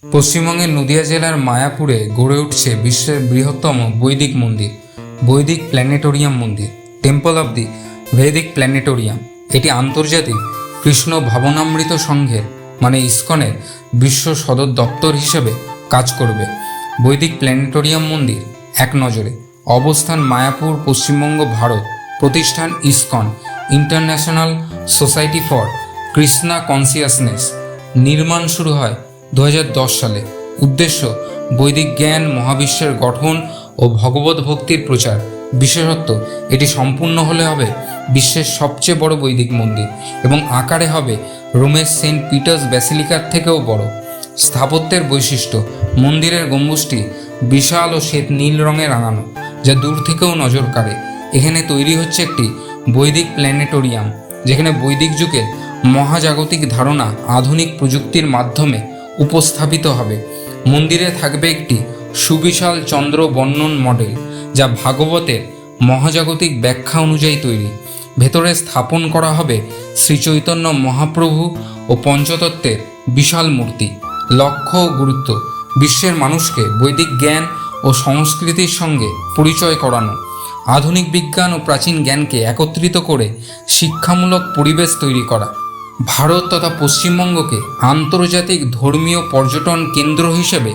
পশ্চিমবঙ্গের নদিয়া জেলার মায়াপুরে গড়ে উঠছে বিশ্বের বৃহত্তম বৈদিক মন্দির, বৈদিক প্ল্যানেটোরিয়াম মন্দির, temple of the Vedic planetarium. এটি আন্তর্জাতিক কৃষ্ণ ভাবনামৃত সংঘের ইসকনের বিশ্ব সদর দপ্তর হিসেবে কাজ করবে। বৈদিক প্ল্যানেটোরিয়াম মন্দির এক নজরে অবস্থান মায়াপুর, পশ্চিমবঙ্গ, ভারত। প্রতিষ্ঠান ISKCON, international society for Krishna consciousness. নির্মাণ শুরু হয় 2010 সালে। উদ্দেশ্য বৈদিক জ্ঞান, মহাবিশ্বের গঠন ও ভগবত ভক্তির প্রচার। বিশেষত্ব এটি সম্পূর্ণ হলে হবে বিশ্বের সবচেয়ে বড় বৈদিক মন্দির এবং আকারে হবে রোমের সেন্ট পিটার্স ব্যাসিলিকার থেকেও বড়। স্থাপত্যের বৈশিষ্ট্য, মন্দিরের গম্বুজটি বিশাল ও শ্বেত নীল রঙে রাঙানো, যা দূর থেকেও নজর কাড়ে। এখানে তৈরি হচ্ছে একটি বৈদিক প্ল্যানেটোরিয়াম, যেখানে বৈদিক যুগের মহাজাগতিক ধারণা আধুনিক প্রযুক্তির মাধ্যমে উপস্থাপিত হবে। মন্দিরে থাকবে একটি সুবিশাল চন্দ্র বর্ণন মডেল, যা ভাগবতের মহাজাগতিক ব্যাখ্যা অনুযায়ী তৈরি। ভেতরে স্থাপন করা হবে শ্রীচৈতন্য মহাপ্রভু ও পঞ্চতত্ত্বের বিশাল মূর্তি। লক্ষ্য ও গুরুত্ব, বিশ্বের মানুষকে বৈদিক জ্ঞান ও সংস্কৃতির সঙ্গে পরিচয় করানো, আধুনিক বিজ্ঞান ও প্রাচীন জ্ঞানকে একত্রিত করে শিক্ষামূলক পরিবেশ তৈরি করা। ভারত তথা পশ্চিমবঙ্গকে আন্তর্জাতিক ধর্মীয় পর্যটন কেন্দ্র হিসেবে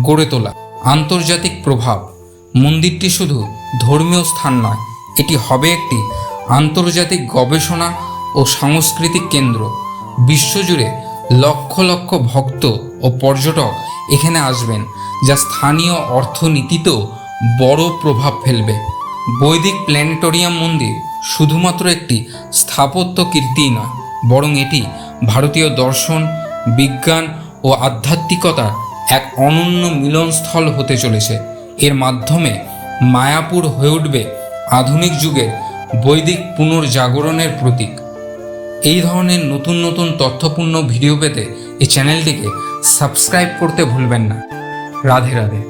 গড়ে তোলা। আন্তর্জাতিক প্রভাব, মন্দিরটি শুধু ধর্মীয় স্থান নয়, এটি হবে একটি আন্তর্জাতিক গবেষণা ও সাংস্কৃতিক কেন্দ্র। বিশ্বজুড়ে লক্ষ লক্ষ ভক্ত ও পর্যটক এখানে আসবেন, যা স্থানীয় অর্থনীতিতেও বড় প্রভাব ফেলবে। বৈদিক প্ল্যানেটোরিয়াম মন্দির শুধুমাত্র একটি স্থাপত্য কীর্তিই নয়, বরং এটি ভারতীয় দর্শন, বিজ্ঞান ও আধ্যাত্মিকতার এক অনন্য মিলনস্থল হতে চলেছে। এর মাধ্যমে মায়াপুর হয়ে উঠবে আধুনিক যুগের বৈদিক পুনর্জাগরণের প্রতীক। এই ধরনের নতুন নতুন তথ্যপূর্ণ ভিডিও পেতে এই চ্যানেলটিকে সাবস্ক্রাইব করতে ভুলবেন না। রাধে রাধে।